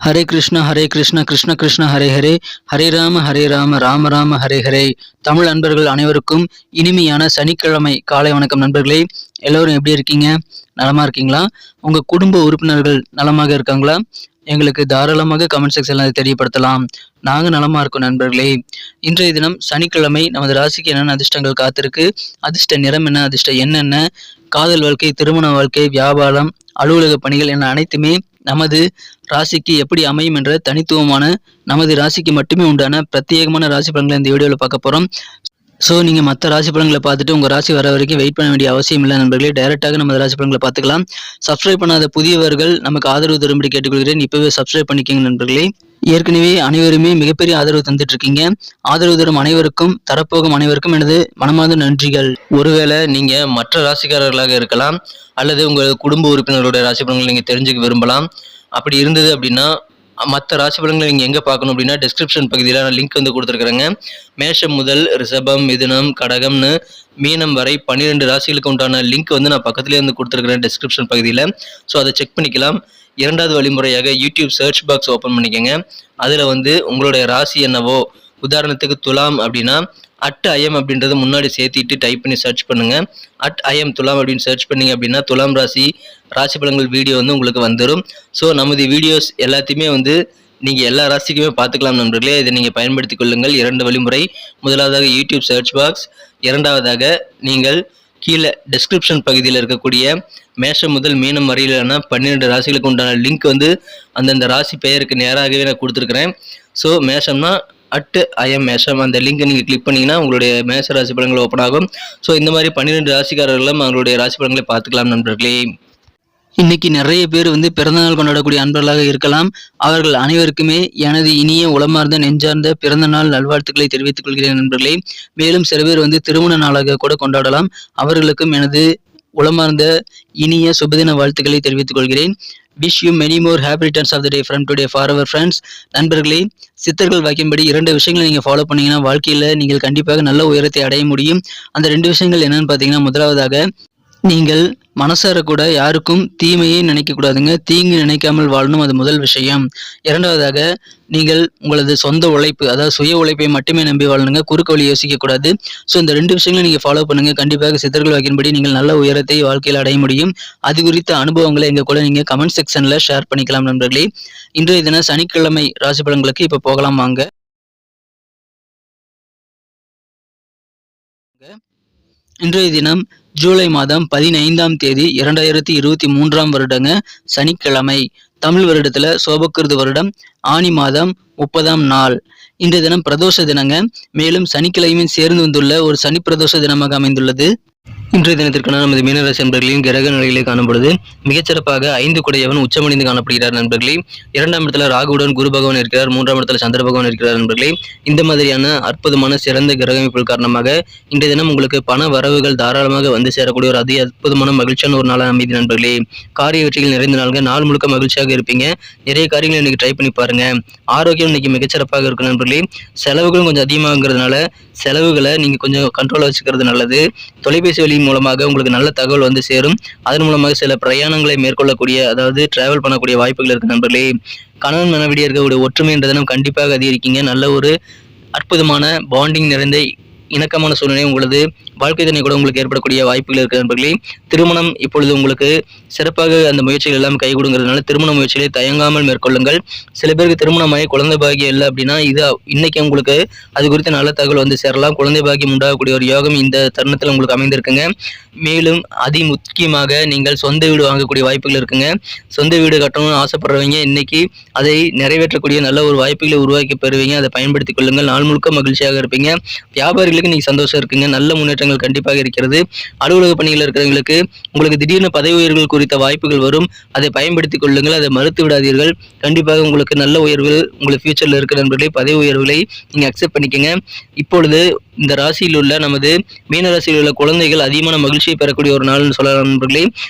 ஹரே கிருஷ்ண கிருஷ்ண கிருஷ்ண ஹரே ஹரே, ஹரே ராம ராம ராம ஹரே ஹரே. தமிழ் நண்பர்கள் அனைவருக்கும் இனிமையான சனிக்கிழமை காலை வணக்கம் நண்பர்களே. எல்லோரும் எப்படி இருக்கீங்க? நலமா இருக்கீங்களா? உங்க குடும்ப உறுப்பினர்கள் நலமாக இருக்காங்களா? எங்களுக்கு தாராளமாக கமெண்ட் செக்ஷன்ல தெரியப்படுத்தலாம். நாங்க நலமா இருக்கோம் நண்பர்களே. இன்றைய தினம் சனிக்கிழமை. நமது ராசிக்கு என்னென்ன அதிர்ஷ்டங்கள் காத்திருக்கு, அதிர்ஷ்ட நிறம் என்ன, அதிர்ஷ்ட என்னென்ன, காதல் வாழ்க்கை, திருமண வாழ்க்கை, வியாபாரம், அலுவலக பணிகள் என அனைத்துமே நமது ராசிக்கு எப்படி அமையும் என்ற தனித்துவமான நமது ராசிக்கு மட்டுமே உண்டான பிரத்யேகமான ராசி பலன்களை இந்த வீடியோவில் பார்க்க போகிறோம். ஸோ நீங்கள் மற்ற ராசி பலன்களை பார்த்துட்டு உங்கள் ராசி வர வரைக்கும் வெயிட் பண்ண வேண்டிய அவசியம் இல்லை நண்பர்களே. டைரெக்டாக நமது ராசி பலன்களை பார்த்துக்கலாம். சப்ஸ்கிரைப் பண்ணாத புதியவர்கள் நமக்கு ஆதரவு தரும்படி கேட்டுக்கொள்கிறேன். இப்போவே சப்ஸ்கிரைப் பண்ணிக்கோங்க நண்பர்களே. ஏற்கனவே அனைவருமே மிகப்பெரிய ஆதரவு தந்துட்டு இருக்கீங்க. ஆதரவு தரும் அனைவருக்கும், தரப்போகும் அனைவருக்கும் எனது மனமார்ந்த நன்றிகள். ஒருவேளை நீங்க மற்ற ராசிக்காரர்களாக இருக்கலாம், அல்லது உங்கள் குடும்ப உறுப்பினர்களுடைய ராசி பலன்களை நீங்க தெரிஞ்சுக்க விரும்பலாம். அப்படி இருந்தது அப்படின்னா மற்ற ராசி பலன்களை நீங்கள் எங்கே பார்க்கணும் அப்படின்னா டிஸ்கிரிப்ஷன் பகுதியில் நான் லிங்க் வந்து கொடுத்துருக்குறேங்க. மேஷம் முதல் ரிஷபம், மிதுனம், கடகம்னு மீனம் வரை 12 ராசிகளுக்கு உண்டான லிங்க் வந்து நான் பக்கத்துலேயே வந்து கொடுத்துருக்குறேன் டிஸ்கிரிப்ஷன் பகுதியில். ஸோ அதை செக் பண்ணிக்கலாம். இரண்டாவது வழிமுறையாக யூடியூப் சர்ச் பாக்ஸ் ஓப்பன் பண்ணிக்கோங்க. அதில் வந்து உங்களுடைய ராசி என்னவோ, உதாரணத்துக்கு துலாம் அப்படின்னா @IM அப்படின்றத முன்னாடி சேர்த்திட்டு டைப் பண்ணி சர்ச் பண்ணுங்க. @IM துலாம் அப்படின்னு சர்ச் பண்ணீங்க அப்படின்னா துலாம் ராசி பலன்கள் வீடியோ வந்து உங்களுக்கு வந்துடும். ஸோ நமது வீடியோஸ் எல்லாத்தையுமே வந்து நீங்கள் எல்லா ராசிக்குமே பார்த்துக்கலாம் நண்பர்களே. இதை நீங்கள் பயன்படுத்தி கொள்ளுங்கள். 2 வழிமுறை. முதலாவதாக யூடியூப் சர்ச் பாக்ஸ், இரண்டாவதாக நீங்கள் கீழே டிஸ்கிரிப்ஷன் பகுதியில் இருக்கக்கூடிய மேஷம் முதல் மீனம் வரையிலான 12 ராசிகளுக்கு உண்டான லிங்க் வந்து அந்தந்த ராசி பெயருக்கு நேராகவே நான் கொடுத்துருக்குறேன். ஸோ மேஷம்னா @IM மேஷம் அந்த லிங்க் நீங்கள் கிளிக் பண்ணிங்கன்னா உங்களுடைய மேஷ ராசி பலன்கள் ஓப்பன் ஆகும். ஸோ இந்த மாதிரி 12 ராசிக்காரர்களும் அவங்களுடைய ராசி பலன்களை பார்த்துக்கலாம் நண்பர்களே. இன்னைக்கு நிறைய பேர் வந்து பிறந்தநாள் கொண்டாடக்கூடிய அன்பர்களாக இருக்கலாம். அவர்கள் அனைவருக்குமே எனது இனிய உளமார்ந்த நெஞ்சார்ந்த பிறந்தநாள் நல்வாழ்த்துக்களை தெரிவித்துக் கொள்கிறேன் நண்பர்களே. மேலும் சில பேர் வந்து திருமண நாளாக கூட கொண்டாடலாம். அவர்களுக்கும் எனது உளமார்ந்த இனிய சுபதின வாழ்த்துக்களை தெரிவித்துக் கொள்கிறேன். Wish you many more happy returns of the day from today for our friends. நண்பர்களே, சித்தர்கள் வாக்கின்படி 2 விஷயங்களை நீங்கள் ஃபாலோ பண்ணீங்கன்னா வாழ்க்கையில் நீங்கள் கண்டிப்பாக நல்ல உயரத்தை அடைய முடியும். அந்த 2 விஷயங்கள் என்னன்னு பார்த்தீங்கன்னா, முதலாவதாக நீங்கள் மனசார கூட யாருக்கும் தீமையை நினைக்கக்கூடாதுங்க. தீங்கு நினைக்காமல் வாழணும், அது முதல் விஷயம். இரண்டாவதாக நீங்கள் உங்களது சொந்த உழைப்பு, அதாவது சுய உழைப்பை மட்டுமே நம்பி வாழணுங்க. குறுக்கு வழி யோசிக்கக்கூடாது. ஸோ இந்த 2 விஷயங்களும் நீங்கள் ஃபாலோ பண்ணுங்க. கண்டிப்பாக சித்தர்கள் வாக்கின்படி நீங்கள் நல்ல உயரத்தை வாழ்க்கையில் அடைய முடியும். அது குறித்த அனுபவங்களை எங்கள் கூட நீங்கள் கமெண்ட் செக்ஷனில் ஷேர் பண்ணிக்கலாம் நண்பர்களே. இன்றைய தினம் சனிக்கிழமை ராசி பலன்களுக்கு இப்போ போகலாம் வாங்க. இன்றைய தினம் ஜூலை மாதம் 15ஆம் தேதி 2023ஆம் வருடங்க, சனிக்கிழமை. தமிழ் வருடத்துல சோபக்கிருது வருடம் ஆனி மாதம் 30ஆம் நாள். இன்றைய தினம் பிரதோஷ தினங்க. மேலும் சனிக்கிழமையும் சேர்ந்து வந்துள்ள ஒரு சனி பிரதோஷ தினமாக அமைந்துள்ளது. இன்றைய தினத்திற்கான நமது மீனராசி நண்பர்களின் கிரக நிலையிலே காணப்படுது. மிகச்சிறப்பாக 5 குடையவன் உச்சமடைந்து காணப்படுகிறார் நண்பர்களே. 2ஆம் இடத்துல ராகுவுடன் குரு பகவான் இருக்கிறார். 3ஆம் இடத்துல சந்திர பகவான் இருக்கிறார் நண்பர்களே. இந்த மாதிரியான அற்புதமான சிறந்த கிரக அமைப்புகள் காரணமாக இன்றைய தினம் உங்களுக்கு பண வரவுகள் தாராளமாக வந்து சேரக்கூடிய ஒரு அற்புதமான மகிழ்ச்சியான ஒரு நாளாக அமைதி நண்பர்களே. காரிய வெற்றிகள் நிறைந்த நாள்கள். நாள் முழுக்க மகிழ்ச்சியாக இருப்பீங்க. நிறைய காரியங்களை இன்னைக்கு ட்ரை பண்ணி பாருங்க. ஆரோக்கியம் இன்னைக்கு மிகச்சிறப்பாக இருக்கும் நண்பர்களே. செலவுகளும் கொஞ்சம் அதிகமாகிறதுனால செலவுகளை நீங்க கொஞ்சம் கண்ட்ரோலா வச்சுக்கிறது நல்லது. தொலைபேசி வழி மூலமாக உங்களுக்கு நல்ல தகவல் வந்து சேரும். அதன் மூலமாக சில பிரயாணங்களை மேற்கொள்ளக்கூடிய, அதாவது டிராவல் பண்ணக்கூடிய வாய்ப்புகள் இருக்கு நண்பர்களே. கணவன் மனைவிடையே இருக்கக்கூடிய ஒற்றுமை என்ற தினம் கண்டிப்பாக அதிகரிக்கீங்க. நல்ல ஒரு அற்புதமான பாண்டிங் நிறைந்த இணக்கமான சூழ்நிலை உங்களது வாழ்க்கை துணை கூட உங்களுக்கு ஏற்படக்கூடிய வாய்ப்புகள் இருக்கு நண்பர்களே. திருமணம் இப்பொழுது உங்களுக்கு சிறப்பாக அந்த முயற்சிகள் எல்லாம் கை கொடுங்கிறதுனால திருமண முயற்சிகளை தயங்காமல் மேற்கொள்ளுங்கள். சில பேருக்கு திருமணமாகி குழந்தை பாக்கியம் இல்லை அப்படின்னா இது இன்னைக்கு உங்களுக்கு அது குறித்த நல்ல தகவல் வந்து சேரலாம். குழந்தை பாக்கியம் உண்டாகக்கூடிய ஒரு யோகம் இந்த தருணத்தில் உங்களுக்கு அமைந்திருக்குங்க. மேலும் முக்கியமாக நீங்கள் சொந்த வீடு வாங்கக்கூடிய வாய்ப்புகள் இருக்குங்க. சொந்த வீடு கட்டணும்னு ஆசைப்படுறவங்க இன்னைக்கு அதை நிறைவேற்றக்கூடிய நல்ல ஒரு வாய்ப்புகளை உருவாக்கி பெறுவீங்க. அதை பயன்படுத்திக் கொள்ளுங்கள். நாள் முழுக்க மகிழ்ச்சியாக இருப்பீங்க. வியாபாரிகளுக்கு நீங்க சந்தோஷம் இருக்குங்க. நல்ல முன்னேற்றங்கள் கண்டிப்பாக இருக்கிறது. அலுவலக பணிகள் இருக்கிறவங்களுக்கு உங்களுக்கு திடீர்னு பதவி உயர்வுகள் குறித்த வாய்ப்புகள் வரும். அதை பயன்படுத்திக் கொள்ளுங்கள். அதை மறுத்து விடாதீர்கள். கண்டிப்பாக உங்களுக்கு நல்ல உயர்வு உங்களுக்கு ஃபியூச்சர்ல இருக்கிற நண்பர்களே. பதவி உயர்வுகளை நீங்க அக்செப்ட் பண்ணிக்கங்க. இப்பொழுது இந்த ராசியில் உள்ள நமது மீன ராசியில் உள்ள குழந்தைகள் அதிகமான மகிழ்ச்சியை பெறக்கூடிய ஒரு நாள்னு சொல்லலாம் நண்பர்களே.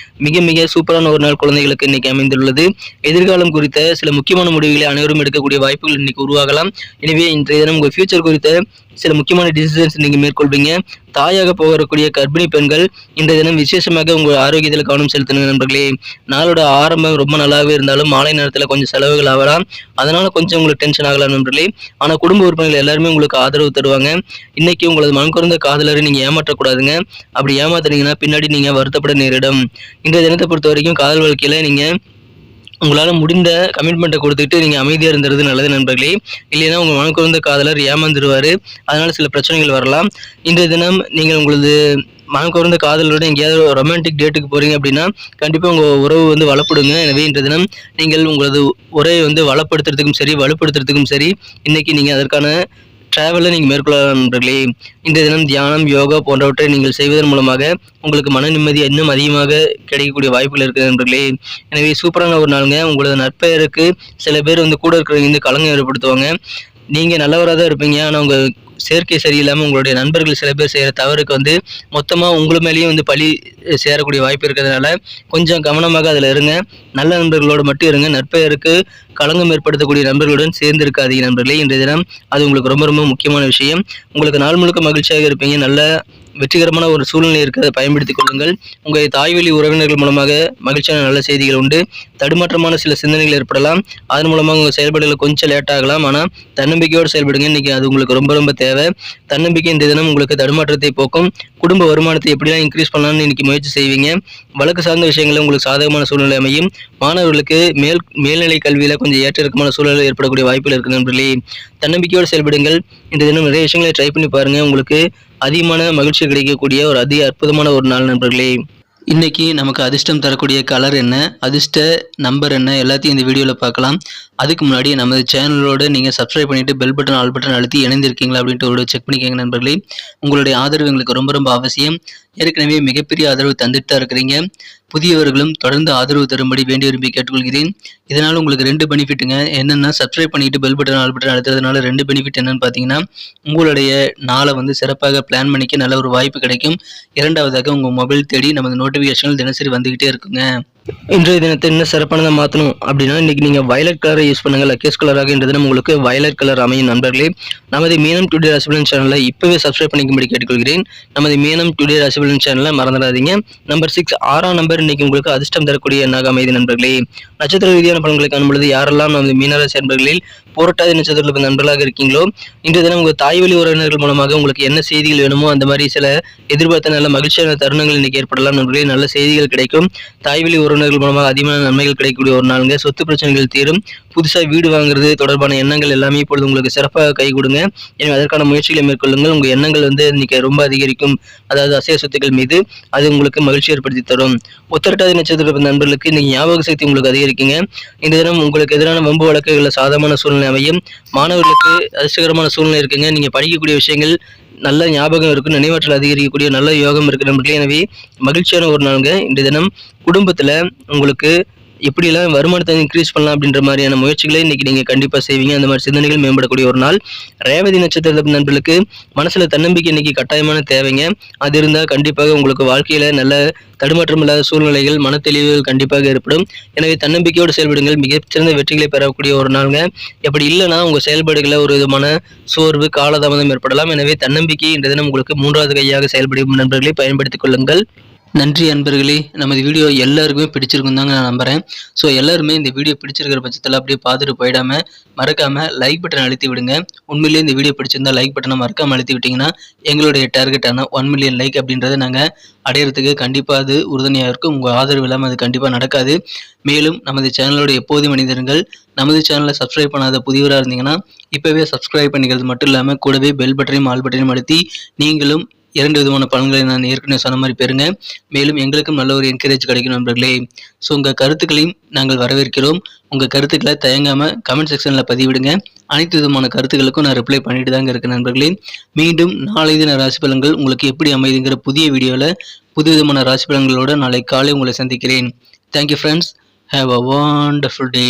மிக மிக சூப்பரான ஒரு நாள் குழந்தைகளுக்கு இன்னைக்கு அமைந்துள்ளது. எதிர்காலம் குறித்த சில முக்கியமான முடிவுகளை அனைவரும் எடுக்கக்கூடிய வாய்ப்புகள் இன்னைக்கு உருவாகலாம். எனவே இன்றைய தினம் உங்கள் ஃபியூச்சர் குறித்த சில முக்கியமான டிசிஷன்ஸ் நீங்க மேற்கொள்வீங்க. தாயாக போகக்கூடிய கர்ப்பிணி பெண்கள் இன்றைய தினம் விசேஷமாக உங்கள் ஆரோக்கியத்தில் கவனம் செலுத்தணும் நண்பர்களே. நாளோட ஆரம்பம் ரொம்ப நல்லாவே இருந்தாலும் மாலை நேரத்தில் கொஞ்சம் செலவுகள் ஆகலாம். அதனால கொஞ்சம் உங்களுக்கு டென்ஷன் ஆகலாம் நண்பர்களே. ஆனால் குடும்ப உறுப்பினர்கள் எல்லாருமே உங்களுக்கு ஆதரவு தருவாங்க. இன்னைக்கு உங்களது மனம் குறைந்த காதலரை நீங்க ஏமாற்றக்கூடாதுங்க. அப்படி ஏமாத்துனீங்கன்னா பின்னாடி நீங்க வருத்தப்பட நேரிடும். இன்றைய தினத்தை பொறுத்த வரைக்கும் காதல் வாழ்க்கையில நீங்க உங்களால முடிந்த கமிட்மெண்ட்டை கொடுத்துட்டு நீங்க அமைதியா இருந்துறது நல்லது நண்பர்களே. இல்லைன்னா உங்க மனம் குறைந்த காதலர் ஏமாந்துருவாரு. அதனால சில பிரச்சனைகள் வரலாம். இன்றைய தினம் நீங்கள் உங்களது மனம் கவர்ந்த காதலோட எங்கேயாவது ரொமான்டிக் டேட்டுக்கு போறீங்க அப்படின்னா கண்டிப்பா உங்க உறவு வந்து வளப்படுங்க. எனவே இன்றைய தினம் நீங்கள் உங்களது உறவை வந்து வளப்படுத்துறதுக்கும் சரி வலுப்படுத்துறதுக்கும் சரி இன்னைக்கு நீங்க அதற்கான டிராவலை நீங்கள் மேற்கொள்ளலாம் நண்பர்களே. இன்றைய தினம் தியானம், யோகா போன்றவற்றை நீங்கள் செய்வதன் மூலமாக உங்களுக்கு மன நிம்மதி இன்னும் அதிகமாக கிடைக்கக்கூடிய வாய்ப்புகள் இருக்குது நண்பர்களே. எனவே சூப்பரான ஒரு நாளுங்க. உங்களது நற்பெயருக்கு சில பேர் வந்து கூட இருக்கிறவங்க வந்து களங்கம் ஏற்படுத்துவாங்க. நீங்கள் நல்லவராக தான் இருப்பீங்க. ஆனால் உங்கள் சேர்க்கை சரியில்லாமல் உங்களுடைய நண்பர்கள் சில பேர் செய்கிற தவறுக்கு வந்து மொத்தமாக உங்கள் மேலேயும் வந்து பழி சேரக்கூடிய வாய்ப்பு இருக்கிறதுனால கொஞ்சம் கவனமாக அதில் இருங்க. நல்ல நண்பர்களோடு மட்டும் இருங்க. நற்பெயருக்கு களங்கம் ஏற்படுத்தக்கூடிய நண்பர்களுடன் சேர்ந்து இருக்காதீங்க நண்பர்களே. இன்றைய தினம் அது உங்களுக்கு ரொம்ப ரொம்ப முக்கியமான விஷயம். உங்களுக்கு நாள் முழுக்க மகிழ்ச்சியாக இருப்பீங்க. நல்ல வெற்றிகரமான ஒரு சூழ்நிலை இருக்கிறத பயன்படுத்திக் கொள்ளுங்கள். உங்கள் தாய்வழி உறவினர்கள் மூலமாக மகிழ்ச்சியான நல்ல செய்திகள் உண்டு. தடுமாற்றமான சில சிந்தனைகள் ஏற்படலாம். அதன் மூலமாக உங்கள் செயல்பாடுகள் கொஞ்சம் லேட் ஆகலாம். ஆனால் தன்னம்பிக்கையோடு செயல்படுங்க. இன்னைக்கு அது உங்களுக்கு ரொம்ப ரொம்ப தேவை. தன்னம்பிக்கை இந்த தினம் உங்களுக்கு தடுமாற்றத்தை போக்கும். குடும்ப வருமானத்தை எப்படிலாம் இன்க்ரீஸ் பண்ணலாம்னு இன்னைக்கு முயற்சி செய்வீங்க. வழக்கு சார்ந்த விஷயங்களில் உங்களுக்கு சாதகமான சூழ்நிலை அமையும். மாணவர்களுக்கு மேல்நிலை கல்வியில கொஞ்சம் ஏற்ற இறக்கமான சூழல் ஏற்படக்கூடிய வாய்ப்புகள் இருக்கு நண்பர்களே. தன்னம்பிக்கையோடு செயல்படுங்கள். இந்த தினம் நிறைய விஷயங்களை ட்ரை பண்ணி பாருங்க. உங்களுக்கு அதிகமான மகிழ்ச்சி கிடைக்கக்கூடிய ஒரு அற்புதமான ஒரு நாள் நண்பர்களே. இன்னைக்கு நமக்கு அதிர்ஷ்டம் தரக்கூடிய கலர் என்ன, அதிர்ஷ்ட நம்பர் என்ன, எல்லாத்தையும் இந்த வீடியோவில் பார்க்கலாம். அதுக்கு முன்னாடி நமது சேனலோட நீங்கள் சப்ஸ்கிரைப் பண்ணிட்டு பெல் பட்டன் ஆல் பட்டன் அழுத்தி இணைந்திருக்கீங்களா அப்படின்ட்டு ஒரு செக் பண்ணிக்கோங்க நண்பர்களே. உங்களுடைய ஆதரவு எங்களுக்கு ரொம்ப ரொம்ப அவசியம். ஏற்கனவே மிகப்பெரிய ஆதரவு தந்துட்டு தான் இருக்கிறீங்க. புதியவர்களும் தொடர்ந்து ஆதரவு தரும்படி வேண்டி விரும்பி கேட்டுக்கொள்கிறேன். இதனால் உங்களுக்கு 2 பெனிஃபிட்டுங்க. என்னென்னா சப்ஸ்கிரைப் பண்ணிட்டு பெல் பட்டன் ஆல் பட்டன் அழுத்துறதுனால 2 பெனிஃபிட் என்னன்னு பார்த்தீங்கன்னா, உங்களுடைய நாளை வந்து சிறப்பாக பிளான் பண்ணிக்க நல்ல ஒரு வாய்ப்பு கிடைக்கும். இரண்டாவதாக உங்கள் மொபைல் தேடி நமது நோட்டிஃபிகேஷன்கள் தினசரி வந்துகிட்டே இருக்குங்க. இன்றைய தினத்தை இன்னும் சிறப்பானதை மாற்றணும் அப்படின்னா இன்னைக்கு நீங்கள் வயலட் கலரை யூஸ் பண்ணுங்க. லக்கேஸ் கலராக இன்றைய தினம் உங்களுக்கு வயலட் கலர் அமையும் நண்பர்களே. நமது மீனம் டுடே ராசிபலன் சேனலை இப்பவே சப்ஸ்கிரைப் பண்ணிக்கும்படி கேட்டுக்கொள்கிறேன். நமது மீனம் டுடே ராசிபலன் சேனலை மறந்துடாதீங்க. நம்பர் 6 6ஆம் நம்பர் இன்னைக்கு உங்களுக்கு அதிர்ஷ்டம் தரக்கூடிய எண்ணாக அமைதி நண்பர்களே. நட்சத்திர ரீதியான பலன்களை காணும்பொழுது யாரெல்லாம் நமது மீனராசி நண்பர்களில் போராட்டாதி நட்சத்திரத்தில் நண்பர்களாக இருக்கீங்களோ இன்றைய தினம் உங்கள் தாய்வழி உறவினர்கள் மூலமாக உங்களுக்கு என்ன செய்திகள் வேணுமோ அந்த மாதிரி சில எதிர்பார்த்த நல்ல மகிழ்ச்சியான தருணங்கள் இன்னைக்கு ஏற்படலாம் நண்பர்களே. நல்ல செய்திகள் கிடைக்கும். தாய்வழி உறவினர்கள் மூலமாக அதிகமான நன்மைகள் கிடைக்கக்கூடிய ஒரு நாளுங்க. சொத்து பிரச்சனைகள் தீரும். புதுசாக வீடு வாங்குறது தொடர்பான எண்ணங்கள் எல்லாமே இப்பொழுது உங்களுக்கு சிறப்பாக கை கொடுங்க. எனவே அதற்கான முயற்சிகளை மேற்கொள்ளுங்கள். உங்கள் எண்ணங்கள் வந்து இன்னைக்கு ரொம்ப அதிகரிக்கும். அதாவது அசைய சொத்துக்கள் மீது அது உங்களுக்கு மகிழ்ச்சி ஏற்படுத்தி தரும். உத்திரட்டாதி நட்சத்திர நண்பர்களுக்கு இன்னைக்கு ஞாபக சக்தி உங்களுக்கு அதிகரிக்குங்க. இந்த தினம் உங்களுக்கு எதிரான வம்பு வழக்குகளில் சாதகமான சூழ்நிலை அமையும். மாணவர்களுக்கு அதிர்ஷ்டகரமான சூழ்நிலை இருக்குங்க. நீங்க படிக்கக்கூடிய விஷயங்கள் நல்ல ஞாபகம் இருக்கும். நினைவாற்றல் அதிகரிக்கக்கூடிய நல்ல யோகம் இருக்கு நம்மளுக்கு. எனவே மகிழ்ச்சியான ஒரு நாளுங்க. இன்றைய தினம் குடும்பத்துல உங்களுக்கு எப்படியெல்லாம் வருமானத்தை இன்க்ரீஸ் பண்ணலாம் அப்படின்ற மாதிரியான முயற்சிகளை இன்னைக்கு நீங்கள் கண்டிப்பாக செய்வீங்க. அந்த மாதிரி சிந்தனைகள் மேம்படக்கூடிய ஒரு நாள். ரேவதி நட்சத்திர நண்பர்களுக்கு மனசில் தன்னம்பிக்கை இன்னைக்கு கட்டாயமான தேவைங்க. அது இருந்தால் கண்டிப்பாக உங்களுக்கு வாழ்க்கையில் நல்ல தடுமாற்றம் இல்லாத சூழ்நிலைகள் மனத்தெளிவுகள் கண்டிப்பாக ஏற்படும். எனவே தன்னம்பிக்கையோடு செயல்படுங்கள். மிகச்சிறந்த வெற்றிகளை பெறக்கூடிய ஒரு நாளுங்க. எப்படி இல்லைன்னா உங்கள் செயல்பாடுகளில் ஒரு விதமான சோர்வு காலதாமதம் ஏற்படலாம். எனவே தன்னம்பிக்கை இன்றைய தினம் உங்களுக்கு 3வது கையாக செயல்படும் நண்பர்களை பயன்படுத்திக் கொள்ளுங்கள். நன்றி அன்பர்களே. நமது வீடியோ எல்லாருக்குமே பிடிச்சிருக்கும் தாங்க நான் நம்புகிறேன். ஸோ எல்லாருமே இந்த வீடியோ பிடிச்சிருக்கிற பட்சத்தில் அப்படியே பார்த்துட்டு போயிடாமல் மறக்காமல் லைக் பட்டன் அழுத்தி விடுங்க. உண்மையிலேயே இந்த வீடியோ பிடிச்சிருந்தா லைக் பட்டனை மறக்காமல் அழுத்தி விட்டிங்கன்னா எங்களுடைய டார்கெட்டான 1 மில்லியன் லைக் அப்படின்றத நாங்கள் அடையிறதுக்கு கண்டிப்பாக அது உறுதுணையாக இருக்கும். உங்கள் ஆதரவு இல்லாமல் அது கண்டிப்பாக நடக்காது. மேலும் நமது சேனலோட எப்போதும் மனிதர்கள் நமது சேனலை சப்ஸ்கிரைப் பண்ணாத புதியவராக இருந்தீங்கன்னா இப்போவே சப்ஸ்கிரைப் பண்ணிக்கிறது மட்டும் இல்லாமல் கூடவே பெல் பட்டனையும் ஆல் பட்டனையும் அழுத்தி நீங்களும் 2 விதமான பலன்களை நான் ஏற்கனவே சொன்ன மாதிரி பெறுங்க. மேலும் எங்களுக்கும் நல்ல ஒரு என்கரேஜ் கிடைக்கும் நண்பர்களே. ஸோ உங்கள் கருத்துக்களையும் நாங்கள் வரவேற்கிறோம். உங்கள் கருத்துக்களை தயங்காமல் கமெண்ட் செக்ஷனில் பதிவிடுங்க. அனைத்து விதமான கருத்துக்களுக்கும் நான் ரிப்ளை பண்ணிட்டு தாங்க இருக்கேன் நண்பர்களே. மீண்டும் நாளை தின ராசி பலன்கள் உங்களுக்கு எப்படி அமைதுங்கிற புதிய வீடியோவில் புது விதமான ராசி பலன்களோடு நாளை காலை உங்களை சந்திக்கிறேன். Thank you friends. Have a wonderful day.